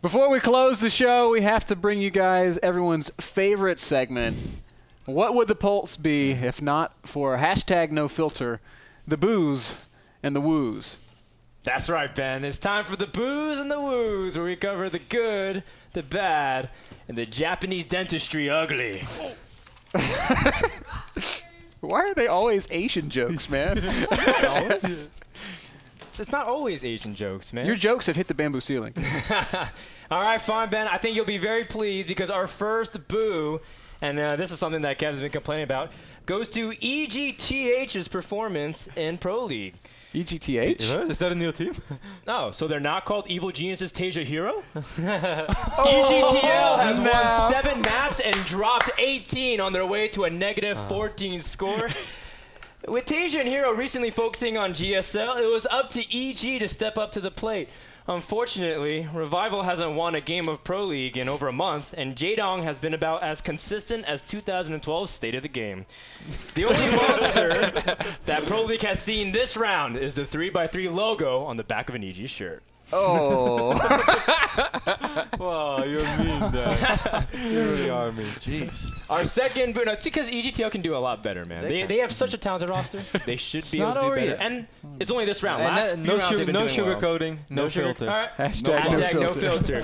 Before we close the show, we have to bring you guys everyone's favorite segment. What would the pulse be if not for hashtag no filter, the booze and the woos? That's right, Ben. It's time for the booze and the woos, where we cover the good, the bad, and the Japanese dentistry ugly. Why are they always Asian jokes, man? It's not always Asian jokes, man. Your jokes have hit the bamboo ceiling. All right, fine, Ben. I think you'll be very pleased because our first boo, and this is something that Kevin's been complaining about, goes to EGTH's performance in Pro League. EGTH? Is that a new team? No, so they're not called Evil Geniuses Tasia Hero? EGTL has won 7 maps and dropped 18 on their way to a negative 14 score. With Tasia and Hero recently focusing on GSL, it was up to EG to step up to the plate. Unfortunately, Revival hasn't won a game of Pro League in over a month, and Jaedong has been about as consistent as 2012's State of the Game. The only monster that Pro League has seen this round is the 3x3 logo on the back of an EG shirt. Oh. Wow, you're mean, Dan. You really are mean. Jeez. Our second, but because EGTL can do a lot better, man. They have such a talented roster. They should be able to do better. Yet. And it's only this round. Last few rounds they've been no doing well. sugarcoating, no filter. All right. Hashtag no filter.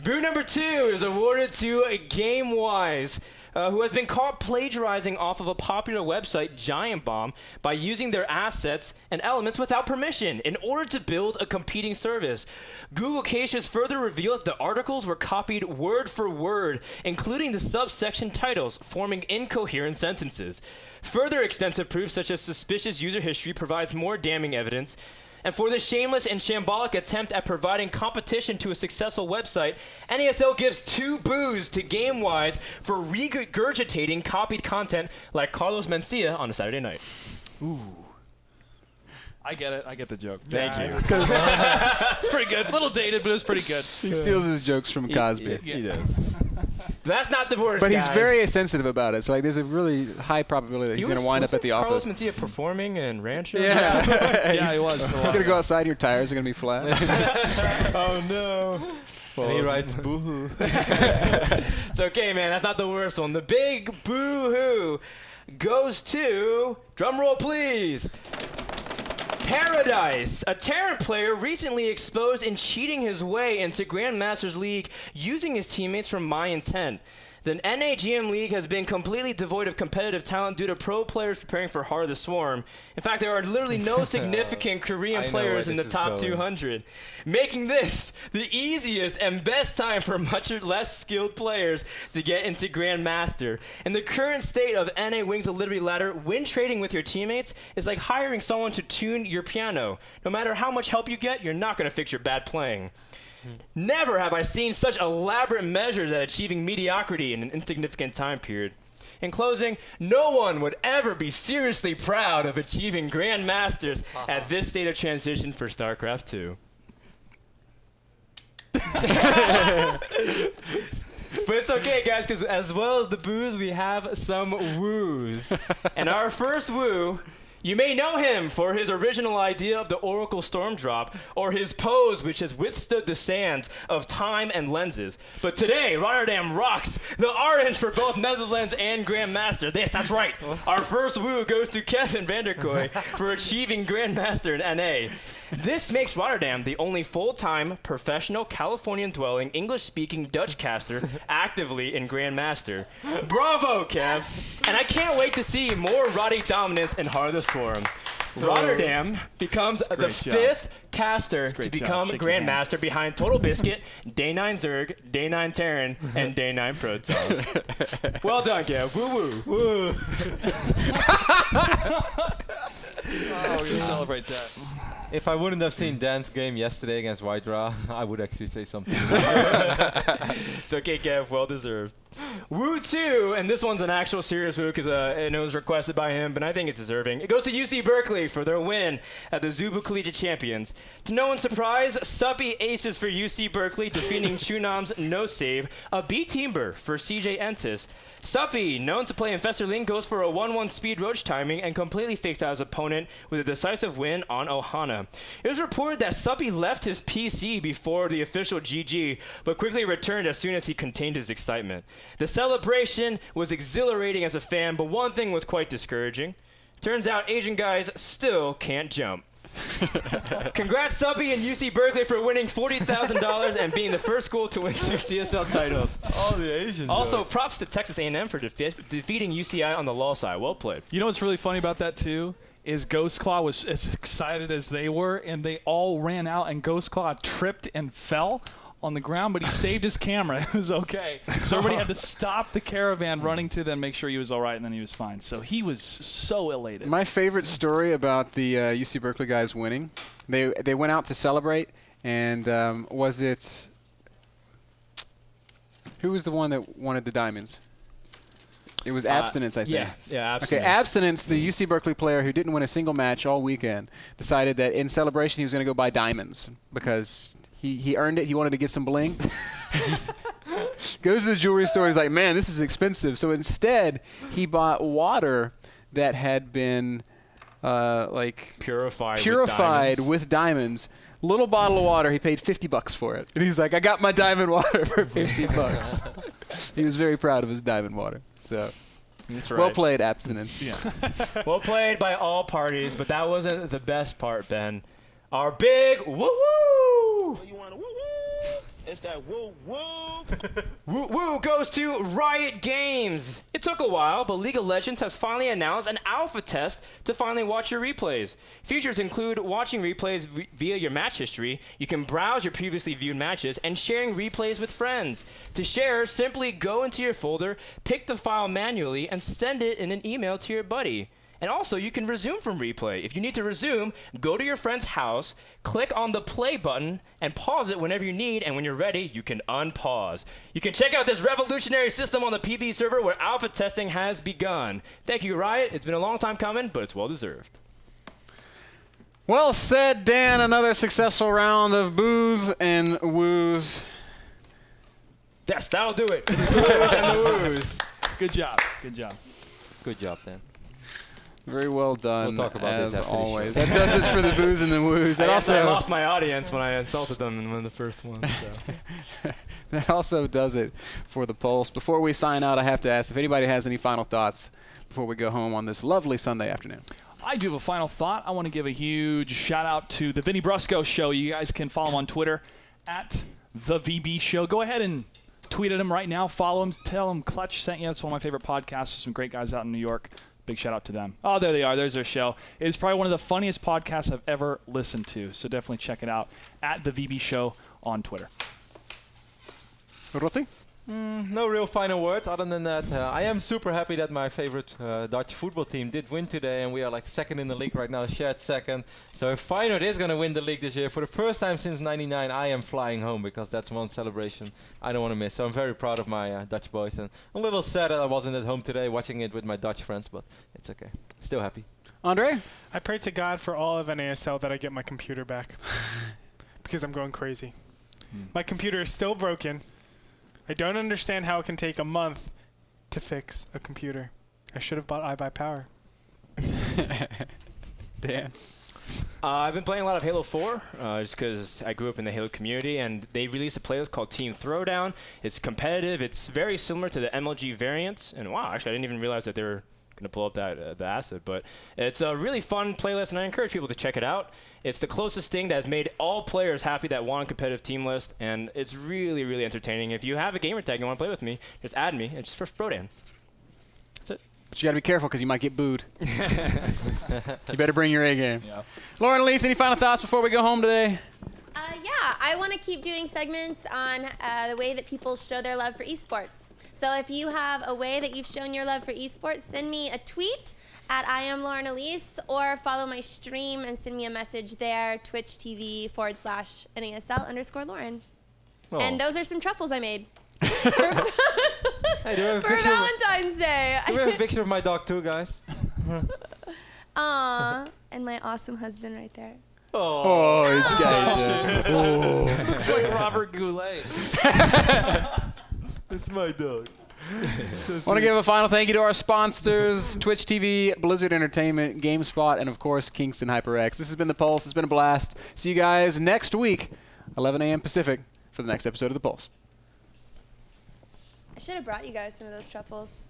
Boo number 2 is awarded to GameWise, who has been caught plagiarizing off of a popular website, Giant Bomb, by using their assets and elements without permission in order to build a competing service. Google caches further revealed that the articles were copied word for word, including the subsection titles, forming incoherent sentences. Further extensive proof, such as suspicious user history, provides more damning evidence. And for this shameless and shambolic attempt at providing competition to a successful website, NASL gives 2 boos to GameWise for regurgitating copied content like Carlos Mencia on a Saturday night. Ooh. I get it. I get the joke. Thank you. It's pretty good. A little dated, but it's pretty good. He steals his jokes from Cosby. He does. That's not the worst, But he's guys. very sensitive about it. So like, there's a really high probability that he's going to wind up at the Carlos office. Mencia performing in Rancho? Yeah. Yeah, he was. You're going to go outside, your tires are going to be flat. Oh, no. And he writes boo-hoo. It's okay, man. That's not the worst one. The big boo-hoo goes to, drum roll please, Paradise, a Terran player recently exposed in cheating his way into Grandmasters League using his teammates from My Intent. The NAGM League has been completely devoid of competitive talent due to pro players preparing for Heart of the Swarm. In fact, there are literally no significant Korean players in the top 200, making this the easiest and best time for much less skilled players to get into Grandmaster. In the current state of NA Wings of Liberty ladder, when trading with your teammates is like hiring someone to tune your piano. No matter how much help you get, you're not going to fix your bad playing. Never have I seen such elaborate measures at achieving mediocrity in an insignificant time period. In closing, no one would ever be seriously proud of achieving Grandmasters at this state of transition for StarCraft II. But it's okay, guys, because as well as the boos, we have some woos. And our first woo, you may know him for his original idea of the Oracle Storm Drop, or his pose which has withstood the sands of time and lenses. But today, RotterdaM rocks the orange for both Netherlands and Grandmaster. That's right. Our first woo goes to Kevin Vanderkoy for achieving Grandmaster in NA. This makes RotterdaM the only full-time, professional, Californian-dwelling, English-speaking Dutch caster actively in Grandmaster. Bravo, Kev! And I can't wait to see more Roddy dominance in Heart of the Swarm. RotterdaM becomes the 5th caster to become Grandmaster behind Total Biscuit, Day 9 Zerg, Day 9 Terran, and Day 9 Protoss. Well done, Kev. Woo-woo. Woo. Oh, we celebrate that. If I wouldn't have seen Dan's game yesterday against White-Ra, I would actually say something. It's okay, Kev. Well deserved. Woo 2, and this one's an actual serious woo because it was requested by him, but I think it's deserving. It goes to UC Berkeley for their win at the Zubu Collegiate Champions. To no one's surprise, Suppy aces for UC Berkeley, defeating Chunam's no save, a B-teamer for CJ Entis. Suppy, known to play Infestor Link, goes for a 1-1 speed roach timing and completely fakes out his opponent with a decisive win on Ohana. Yeah. It was reported that Suppy left his PC before the official GG, but quickly returned as soon as he contained his excitement. The celebration was exhilarating as a fan, but one thing was quite discouraging. Turns out Asian guys still can't jump. Congrats, Suppy and UC Berkeley, for winning $40,000 and being the first school to win 2 CSL titles. All the Asians. Also, props to Texas A&M for defeating UCI on the law side. Well played. You know what's really funny about that, too? Is Ghost Claw was as excited as they were, and they all ran out, and Ghost Claw tripped and fell on the ground, but he saved his camera. It was okay. So everybody had to stop the caravan running to them, make sure he was all right, and then he was fine. So he was so elated. My favorite story about the UC Berkeley guys winning, they went out to celebrate, and was it who was the one that wanted the diamonds? It was Abstinence, I think. Yeah, Abstinence. Okay, Abstinence, the UC Berkeley player who didn't win a single match all weekend, decided that in celebration he was going to go buy diamonds because he earned it. He wanted to get some bling. Goes to the jewelry store. He's like, man, this is expensive. So instead, he bought water that had been purified with diamonds. Little bottle of water. He paid $50 for it. And he's like, I got my diamond water for $50. He was very proud of his diamond water. So that's right. Well played, Abstinence. Yeah. Well played by all parties, but that wasn't the best part, Ben. Our big woo-woo! You want to woo-woo? It's that woo-woo. Woo goes to Riot Games. It took a while, but League of Legends has finally announced an alpha test to finally watch your replays. Features include watching replays via your match history. You can browse your previously viewed matches and sharing replays with friends. To share, simply go into your folder, pick the file manually, and send it in an email to your buddy. And also, you can resume from replay. If you need to resume, go to your friend's house, click on the play button, and pause it whenever you need, and when you're ready, you can unpause. You can check out this revolutionary system on the PB server where alpha testing has begun. Thank you, Riot. It's been a long time coming, but it's well-deserved. Well said, Dan. Another successful round of boos and woos. Yes, that'll do it. Boos and the woos. Good job. Good job. Good job, Dan. Very well done, We'll talk about as this after the always. show. That does it for the boos and the woos. That I lost my audience when I insulted them in one of the first ones. So. That also does it for the Pulse. Before we sign out, I have to ask if anybody has any final thoughts before we go home on this lovely Sunday afternoon. I do have a final thought. I want to give a huge shout-out to the Vinny Brusco Show. You guys can follow him on Twitter, @TheVB Show. Go ahead and tweet at him right now. Follow him. Tell him Clutch sent you. It's one of my favorite podcasts. There's some great guys out in New York. Big shout out to them. Oh, there they are. There's their show. It's probably one of the funniest podcasts I've ever listened to. So definitely check it out @TheVB Show on Twitter. Rotti? No real final words other than that I am super happy that my favorite Dutch football team did win today, and we are like second in the league right now, shared second. So if Feyenoord is going to win the league this year, for the first time since '99, I am flying home because that's one celebration I don't want to miss. So I'm very proud of my Dutch boys, and a little sad that I wasn't at home today watching it with my Dutch friends, but it's okay. Still happy. Andre? I pray to God for all of NASL that I get my computer back because I'm going crazy. My computer is still broken. I don't understand how it can take a month to fix a computer. I should have bought iBuyPower. Dan? I've been playing a lot of Halo 4 just because I grew up in the Halo community, and they released a playlist called Team Throwdown. It's competitive. It's very similar to the MLG variants. And wow, actually, I didn't even realize that they were going to pull up that the asset. But it's a really fun playlist, and I encourage people to check it out. It's the closest thing that has made all players happy that want a competitive team list, and it's really, really entertaining. If you have a gamer tag and want to play with me, just add me. It's for Frodan. That's it. But you got to be careful because you might get booed. You better bring your A game. Yeah. Lauren, Elise, any final thoughts before we go home today? Yeah, I want to keep doing segments on the way that people show their love for esports. So if you have a way that you've shown your love for esports, send me a tweet at @IamLaurenElise, or follow my stream and send me a message there, twitch.tv/NASL_Lauren. Oh. And those are some truffles I made. Hey, do we have a For picture? Valentine's Day. Do we have a picture of my dog too, guys? Aw, and my awesome husband right there. Oh, it's Looks like Robert Goulet. it's my dog. Want to give a final thank you to our sponsors, Twitch TV, Blizzard Entertainment, GameSpot, and of course, Kingston HyperX. This has been The Pulse. It's been a blast. See you guys next week, 11 a.m. Pacific, for the next episode of The Pulse. I should have brought you guys some of those truffles.